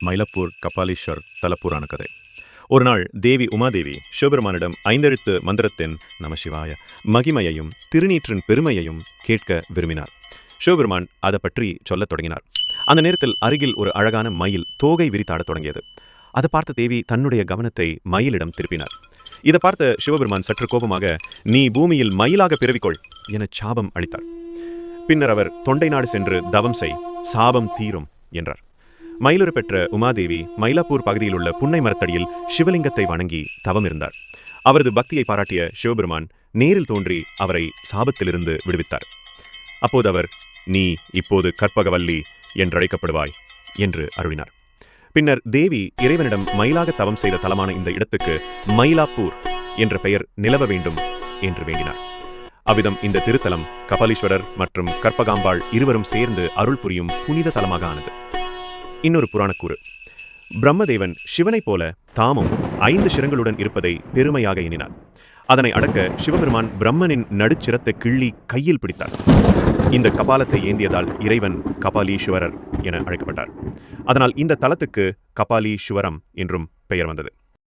மயிலப்பூர் கபாலீஸ்வர் தல புராண கதை. ஒரு நாள் தேவி உமாதேவி சிவபெருமானிடம் 5 எழுத்து மந்திரத்தின் நமசிவாய மகிமையையும் திருநீற்றின் பெருமையையும் கேட்க விரும்பினார். சிவபெருமான் அதை பற்றி சொல்லத் தொடங்கினார். அந்த நேரத்தில் அருகில் ஒரு அழகான மயில் தோகை விரித்தாடத் தொடங்கியது. அதை பார்த்த தேவி தன்னுடைய கவனத்தை மயிலிடம் திருப்பினார். இதை பார்த்த சிவபெருமான் சற்று கோபமாக, "நீ பூமியில் மயிலாக பிறவிக்கொள்" என சாபம் அளித்தார். பின்னர் அவர் தொண்டை நாடு சென்று தவம் செய், சாபம் தீரும் என்றார். மயிலுறு பெற்ற உமாதேவி மயிலாப்பூர் பகுதியில் உள்ள புன்னை மரத்தடியில் சிவலிங்கத்தை வணங்கி தவம் இருந்தார். அவரது பக்தியை பாராட்டிய சிவபெருமான் நேரில் தோன்றி அவரை சாபத்திலிருந்து விடுவித்தார். அப்போது அவர், "நீ இப்போது கற்பகவல்லி என்றழைக்கப்படுவாய்" என்று அருளினார். பின்னர் தேவி இறைவனிடம் மயிலாக தவம் செய்த தலமான இந்த இடத்துக்கு மயிலாப்பூர் என்ற பெயர் நிலவ வேண்டும் என்று வேண்டினார். அவ்விதம் இந்த திருத்தலம் கபாலீஸ்வரர் மற்றும் கற்பகாம்பாள் இருவரும் சேர்ந்து அருள் புரியும் புனித தலமாக ஆனது. இன்னொரு புராணக்கூறு. பிரம்மதேவன் சிவனைப் போல தாமும் 5 சிரங்களுடன் இருப்பதை பெருமையாக எண்ணினார். அதனை அடக்க சிவபெருமான் பிரம்மனின் நடுச்சிரத்தை கிள்ளி கையில் பிடித்தார். இந்த கபாலத்தை ஏந்தியதால் இறைவன் கபாலீஸ்வரர் என அழைக்கப்பட்டார். அதனால் இந்த தலத்துக்கு கபாலீஸ்வரம் என்றும் பெயர் வந்தது.